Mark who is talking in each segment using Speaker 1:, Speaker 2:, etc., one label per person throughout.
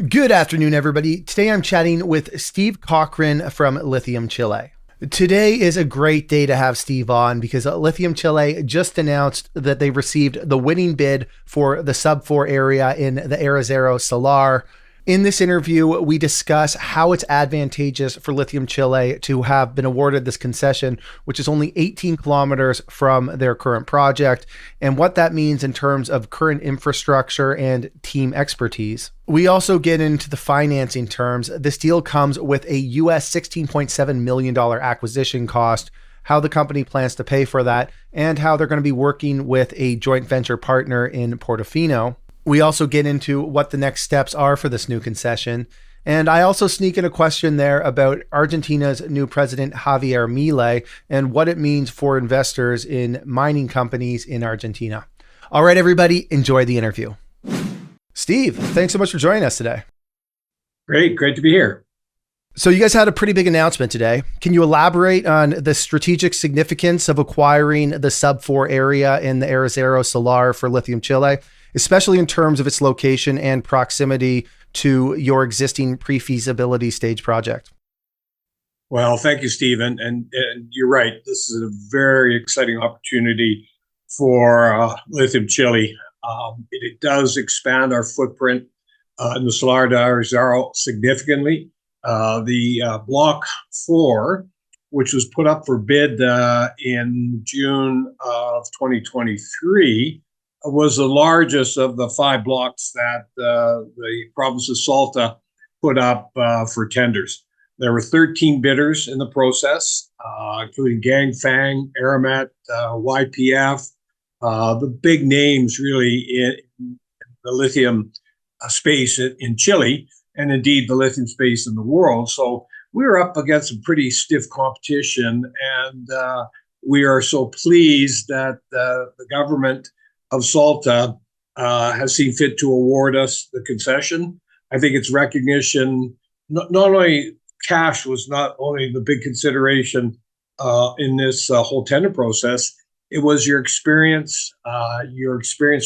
Speaker 1: Good afternoon, everybody. Today I'm chatting with Steve Cochrane from Lithium Chile. Today is a great day to have Steve on because Lithium Chile just announced that they received the winning bid for the Sub4 area in the Arizaro Salar. In this interview, we discuss how it's advantageous for Lithium Chile to have been awarded this concession, which is only 18 kilometers from their current project, and what that means in terms of current infrastructure and team expertise. We also get into the financing terms. This deal comes with a US $16.7 million acquisition cost, how the company plans to pay for that, and how they're going to be working with a joint venture partner in Portofino. We also get into what the next steps are for this new concession. And I also sneak in a question there about Argentina's new president, Javier Milei, and what it means for investors in mining companies in Argentina. All right, everybody, enjoy the interview. Steve, thanks so much for joining us today.
Speaker 2: Great to be here.
Speaker 1: So you guys had a pretty big announcement today. Can you elaborate on the strategic significance of acquiring the Sub4 area in the Arizaro Salar for Lithium Chile, especially in terms of its location and proximity to your existing pre-feasibility stage project?
Speaker 2: Well, thank you, Stephen. And you're right. This is a very exciting opportunity for Lithium Chile. It does expand our footprint in the Salar de Arizaro significantly. The Block 4, which was put up for bid in June of 2023, was the largest of the 5 blocks that the province of Salta put up for tenders. There were 13 bidders in the process, including Ganfeng, Aramet, YPF, the big names really in the lithium space in Chile, and indeed the lithium space in the world. So we were up against some pretty stiff competition, and we are so pleased that the government of Salta has seen fit to award us the concession. I think it's recognition, not only cash was not only the big consideration in this whole tender process, it was your experience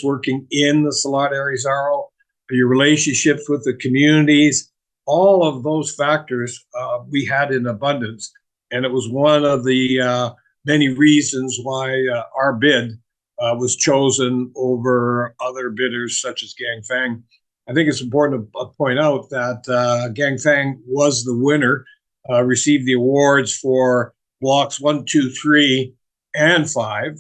Speaker 2: working in the Salar de Arizaro, your relationships with the communities, all of those factors we had in abundance. And it was one of the many reasons why our bid was chosen over other bidders such as Ganfeng. I think it's important to point out that Ganfeng was the winner, received the awards for blocks 1, 2, 3, and 5.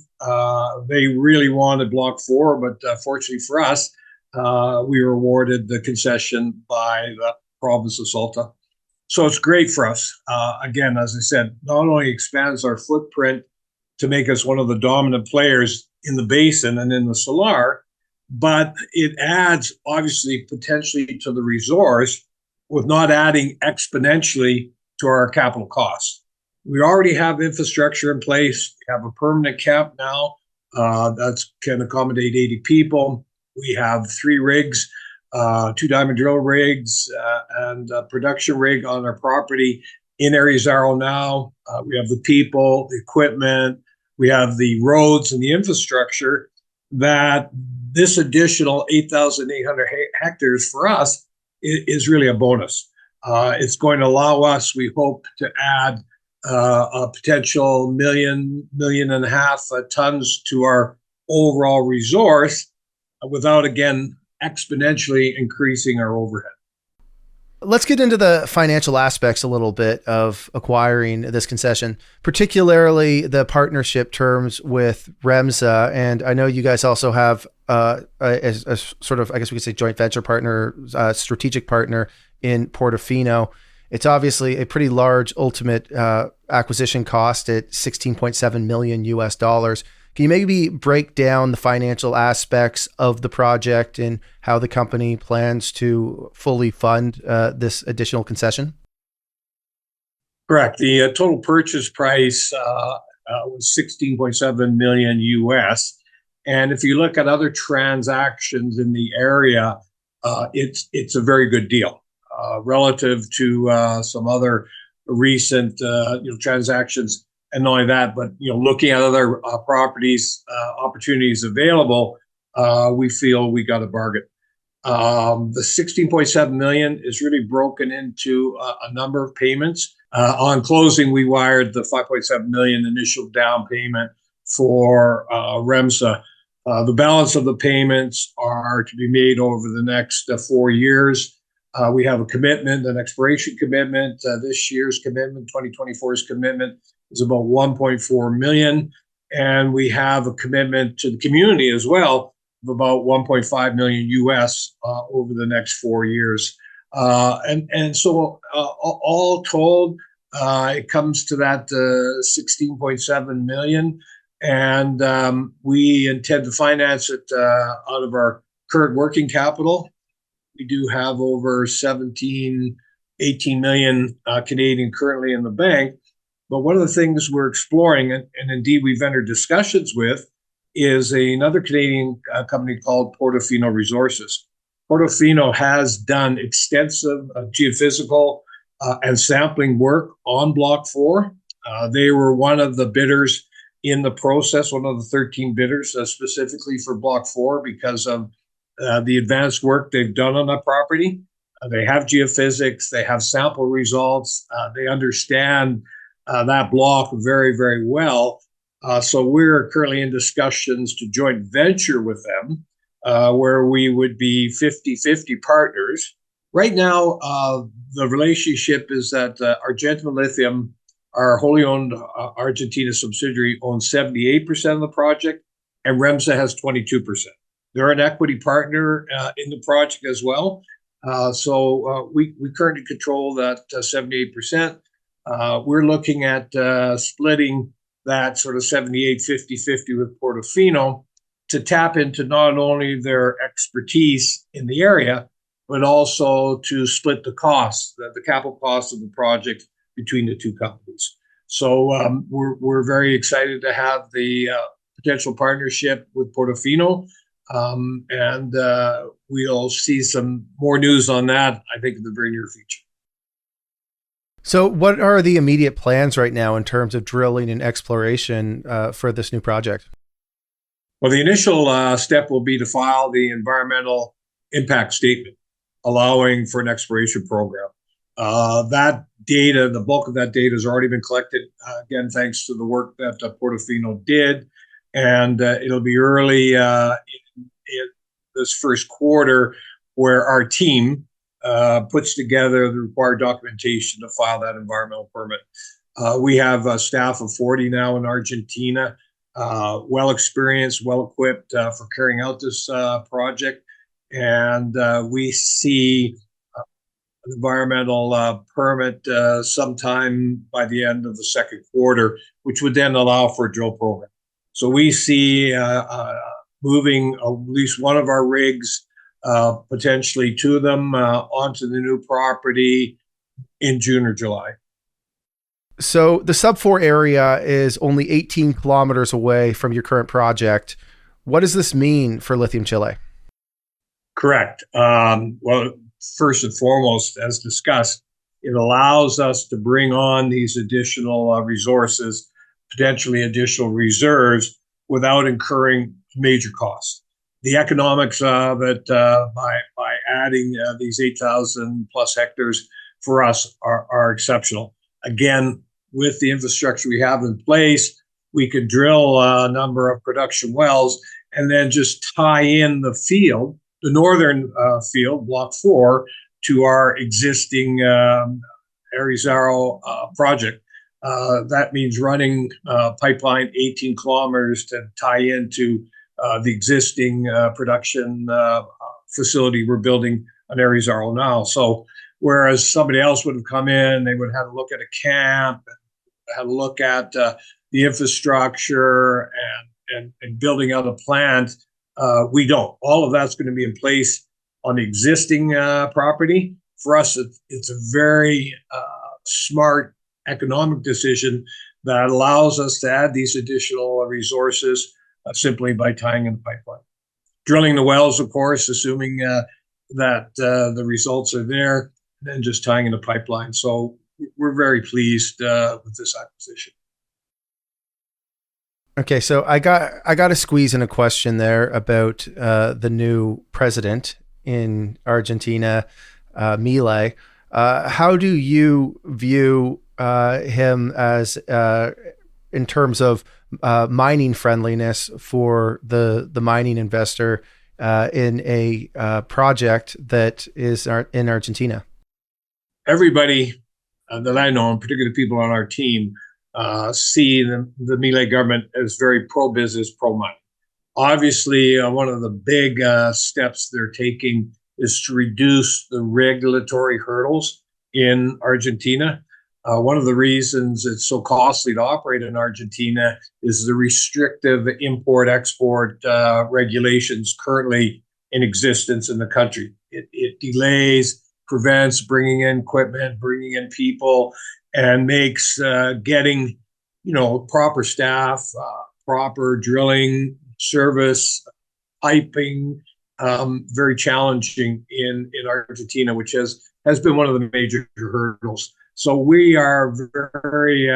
Speaker 2: They really wanted block 4, but fortunately for us, we were awarded the concession by the province of Salta. So it's great for us. Again, as I said, not only expands our footprint to make us one of the dominant players in the basin and in the Salar, but it adds obviously potentially to the resource with not adding exponentially to our capital costs. We already have infrastructure in place. We have a permanent camp now that can accommodate 80 people. We have 3 rigs, 2 diamond drill rigs, and a production rig on our property in Arizaro now. We have the people, the equipment, we have the roads and the infrastructure that this additional 8,800 hectares for us is really a bonus. It's going to allow us, we hope, to add a potential million and a half tons to our overall resource without, again, exponentially increasing our overhead.
Speaker 1: Let's get into the financial aspects a little bit of acquiring this concession, particularly the partnership terms with REMSA. And I know you guys also have a sort of, I guess we could say, joint venture partner, strategic partner in Portofino. It's obviously a pretty large ultimate acquisition cost at $16.7 million US dollars. Can you maybe break down the financial aspects of the project and how the company plans to fully fund this additional concession?
Speaker 2: Correct. The total purchase price was $16.7 million US. And if you look at other transactions in the area, it's a very good deal relative to some other recent transactions. And not only that, but looking at other properties, opportunities available, we feel we got a bargain. The 16.7 million is really broken into a number of payments. On closing, we wired the 5.7 million initial down payment for REMSA. The balance of the payments are to be made over the next 4 years. We have a commitment, an exploration commitment. This year's commitment, 2024's commitment, is about 1.4 million. And we have a commitment to the community as well of about 1.5 million US over the next 4 years. So all told, it comes to that 16.7 million. And we intend to finance it out of our current working capital. We do have over 18 million Canadian currently in the bank. But one of the things we're exploring, and indeed we've entered discussions with, is another Canadian company called Portofino Resources. Portofino has done extensive geophysical and sampling work on Block 4. They were one of the bidders in the process, one of the 13 bidders specifically for Block 4 because of the advanced work they've done on that property. They have geophysics, they have sample results, they understand that block very, very well. So we're currently in discussions to joint venture with them, where we would be 50-50 partners. Right now, the relationship is that Argentina Lithium, our wholly owned Argentina subsidiary, owns 78% of the project, and REMSA has 22%. They're an equity partner in the project as well. So we currently control that 78%. We're looking at splitting that sort of 78, 50-50 with Portofino to tap into not only their expertise in the area, but also to split the costs, the capital costs of the project between the two companies. So we're very excited to have the potential partnership with Portofino, and we'll see some more news on that, I think, in the very near future.
Speaker 1: So what are the immediate plans right now in terms of drilling and exploration for this new project?
Speaker 2: Well, the initial step will be to file the environmental impact statement, allowing for an exploration program. That data, the bulk of that data has already been collected, again, thanks to the work that Portofino did. And it'll be early in this first quarter where our team puts together the required documentation to file that environmental permit. We have a staff of 40 now in Argentina, well experienced, well equipped for carrying out this project. And we see an environmental permit sometime by the end of the second quarter, which would then allow for a drill program. So we see moving at least one of our rigs, potentially two of them, onto the new property in June or July.
Speaker 1: So the Sub4 area is only 18 kilometers away from your current project. What does this mean for Lithium Chile?
Speaker 2: Correct. Well, first and foremost, as discussed, it allows us to bring on these additional resources, potentially additional reserves, without incurring major costs. The economics of it, by adding these 8,000 plus hectares for us are exceptional. Again, with the infrastructure we have in place, we could drill a number of production wells and then just tie in the field, the northern field, Block 4, to our existing Arizaro project. That means running pipeline 18 kilometers to tie into the existing production facility we're building on Arizaro now. So whereas somebody else would have come in, they would have a look at a camp, have a look at the infrastructure and building out a plant, we don't. All of that's going to be in place on the existing property. For us, it's a very smart economic decision that allows us to add these additional resources simply by tying in the pipeline. Drilling the wells, of course, assuming that the results are there, and then just tying in the pipeline. So we're very pleased with this acquisition.
Speaker 1: Okay, so I got to squeeze in a question there about the new president in Argentina, Milei. How do you view him as in terms of mining friendliness for the mining investor in a project that is in Argentina?
Speaker 2: Everybody that I know, and particularly people on our team, see the Milei government as very pro-business, pro-money. Obviously, one of the big steps they're taking is to reduce the regulatory hurdles in Argentina. One of the reasons it's so costly to operate in Argentina is the restrictive import-export regulations currently in existence in the country. It delays, prevents bringing in equipment, bringing in people, and makes getting, proper staff, proper drilling, service, piping, very challenging in Argentina, which has been one of the major hurdles. So we are very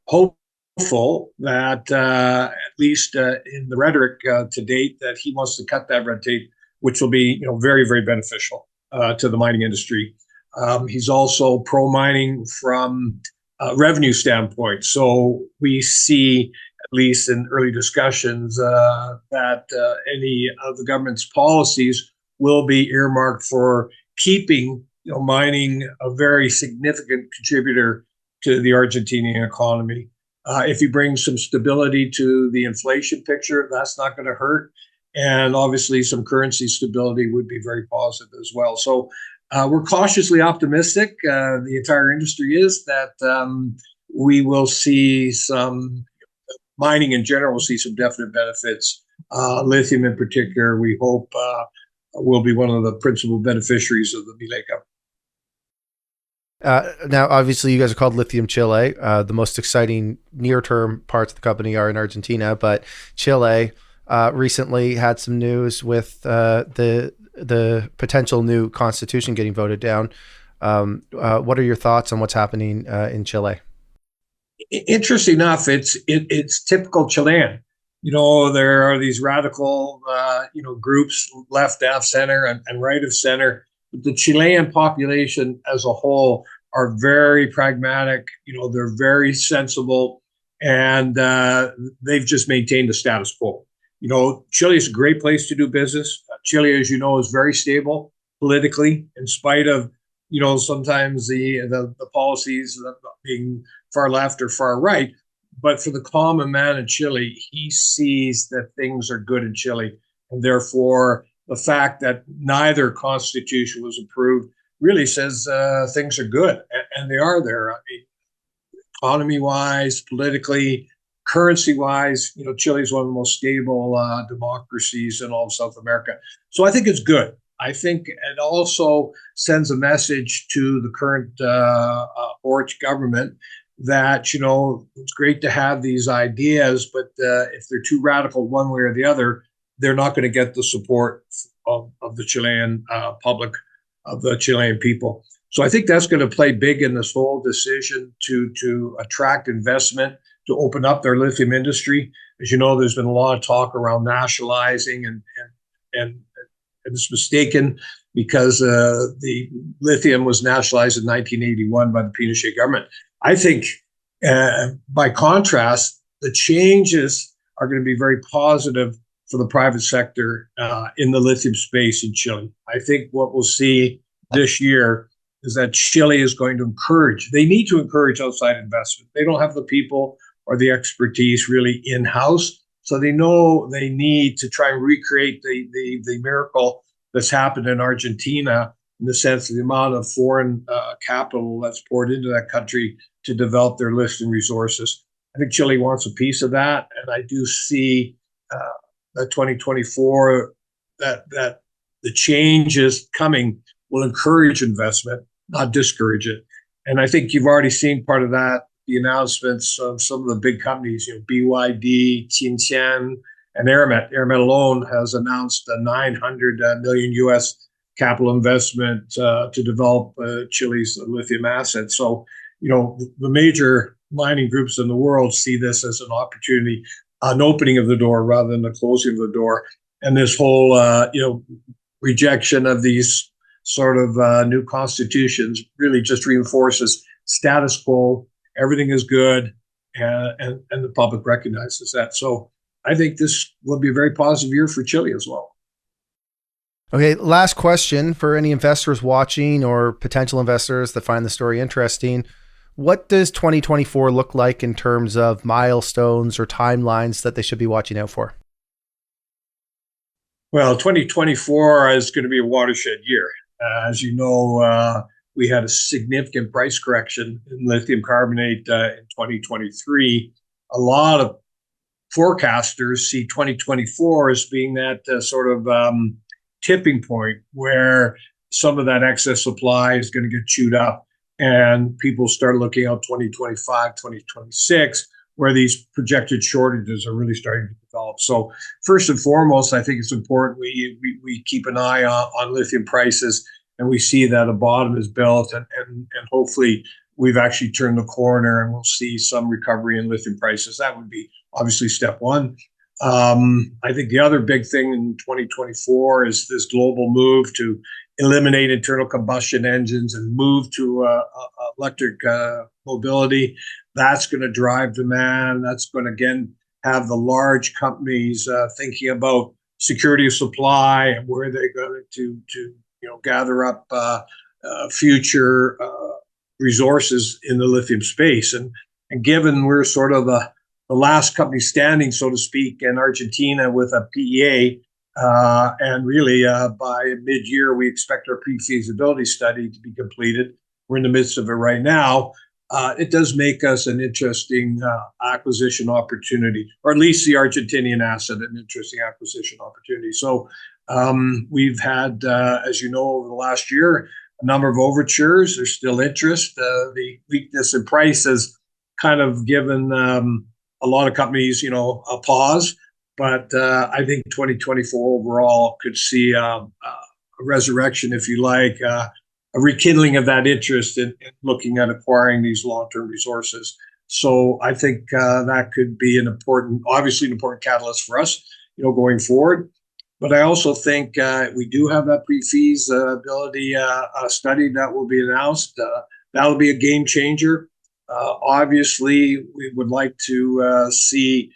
Speaker 2: hopeful that at least in the rhetoric to date, that he wants to cut that red tape, which will be very, very beneficial to the mining industry. He's also pro-mining from a revenue standpoint. So we see, at least in early discussions, that any of the government's policies will be earmarked for keeping mining a very significant contributor to the Argentinian economy. If he brings some stability to the inflation picture, that's not going to hurt. And obviously some currency stability would be very positive as well. So we're cautiously optimistic, the entire industry is, that we will see some, mining in general will see some definite benefits. Lithium in particular, we hope will be one of the principal beneficiaries of the Milei government.
Speaker 1: Now, obviously, you guys are called Lithium Chile. The most exciting near-term parts of the company are in Argentina, but Chile recently had some news with the potential new constitution getting voted down. What are your thoughts on what's happening in Chile?
Speaker 2: Interesting enough, it's typical Chilean. There are these radical, groups, left of center and right of center. The Chilean population as a whole are very pragmatic. They're very sensible, and they've just maintained the status quo. Chile is a great place to do business. Chile, as you know, is very stable politically, in spite of sometimes the policies being far left or far right. But for the common man in Chile, he sees that things are good in Chile, and therefore the fact that neither constitution was approved really says things are good, and they are there. I mean, economy-wise, politically, currency-wise, Chile is one of the most stable democracies in all of South America. So I think it's good. I think it also sends a message to the current Boric government that, it's great to have these ideas, but if they're too radical one way or the other, they're not going to get the support of the Chilean public, of the Chilean people. So I think that's going to play big in this whole decision to attract investment, to open up their lithium industry. As you know, there's been a lot of talk around nationalizing, and it's mistaken, because the lithium was nationalized in 1981 by the Pinochet government. I think, by contrast, the changes are going to be very positive for the private sector in the lithium space in Chile. I think what we'll see this year is that Chile is going to they need to encourage outside investment. They don't have the people or the expertise really in-house, so they know they need to try and recreate the miracle that's happened in Argentina, in the sense of the amount of foreign capital that's poured into that country to develop their lithium resources. I think Chile wants a piece of that, and I do see that 2024, that the changes coming will encourage investment, not discourage it. And I think you've already seen part of that, the announcements of some of the big companies, BYD, Tsingshan, and Eramet. Eramet alone has announced a $900 million US capital investment to develop Chile's lithium assets. So, the major mining groups in the world see this as an opportunity, an opening of the door rather than the closing of the door. And this whole, rejection of these sort of new constitutions really just reinforces status quo. Everything is good, and the public recognizes that. So I think this will be a very positive year for Chile as well.
Speaker 1: Okay, last question for any investors watching or potential investors that find the story interesting. What does 2024 look like in terms of milestones or timelines that they should be watching out for?
Speaker 2: Well, 2024 is going to be a watershed year. As you know, we had a significant price correction in lithium carbonate in 2023. A lot of forecasters see 2024 as being that sort of tipping point where some of that excess supply is going to get chewed up, and people start looking out 2025, 2026, where these projected shortages are really starting to develop. So first and foremost, I think it's important we keep an eye on lithium prices, and we see that a bottom is built, and hopefully we've actually turned the corner and we'll see some recovery in lithium prices. That would be obviously step one. I think the other big thing in 2024 is this global move to eliminate internal combustion engines and move to electric mobility. That's going to drive demand. That's going to, again, have the large companies thinking about security of supply and where they're going to gather up future resources in the lithium space. And given we're sort of the last company standing, so to speak, in Argentina with a PEA, and really by mid-year, we expect our pre-feasibility study to be completed. We're in the midst of it right now. It does make us an interesting acquisition opportunity, or at least the Argentinian asset, an interesting acquisition opportunity. So we've had, as you know, over the last year, a number of overtures. There's still interest. The weakness in price has kind of given a lot of companies, a pause. But I think 2024 overall could see a resurrection, if you like, a rekindling of that interest in looking at acquiring these long-term resources. So I think that could be obviously an important catalyst for us, going forward. But I also think we do have that pre-feasibility study that will be announced. That'll be a game changer. Obviously, we would like to see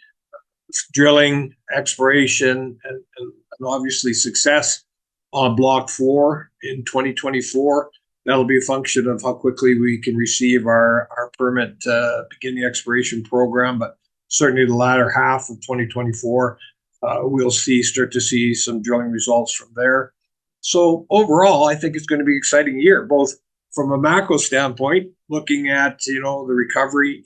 Speaker 2: drilling, exploration, and obviously success on Block 4 in 2024. That'll be a function of how quickly we can receive our permit to begin the exploration program. But certainly the latter half of 2024, we'll start to see some drilling results from there. So overall, I think it's going to be an exciting year, both from a macro standpoint, looking at the recovery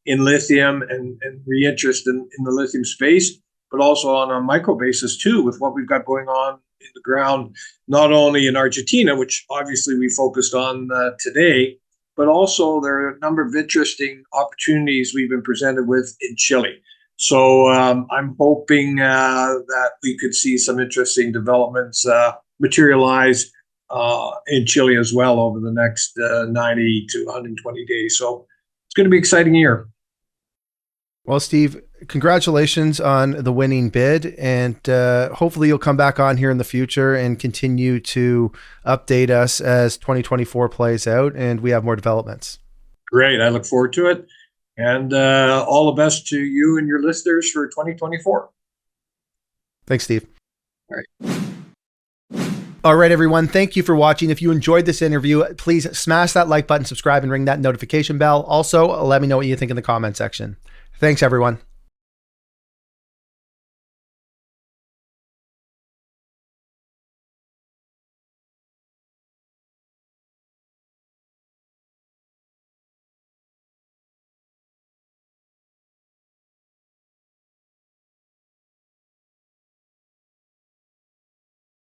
Speaker 2: in lithium and reinterest in the lithium space, but also on a micro basis too, with what we've got going on in the ground, not only in Argentina, which obviously we focused on today, but also there are a number of interesting opportunities we've been presented with in Chile. So I'm hoping that we could see some interesting developments materialize in Chile as well over the next 90 to 120 days. So it's going to be an exciting year.
Speaker 1: Well, Steve, congratulations on the winning bid, and hopefully you'll come back on here in the future and continue to update us as 2024 plays out and we have more developments. Great.
Speaker 2: I look forward to it. And all the best to you and your listeners for 2024.
Speaker 1: Thanks, Steve.
Speaker 2: All right.
Speaker 1: All right, everyone. Thank you for watching. If you enjoyed this interview, please smash that like button, subscribe, and ring that notification bell. Also, let me know what you think in the comment section. Thanks, everyone.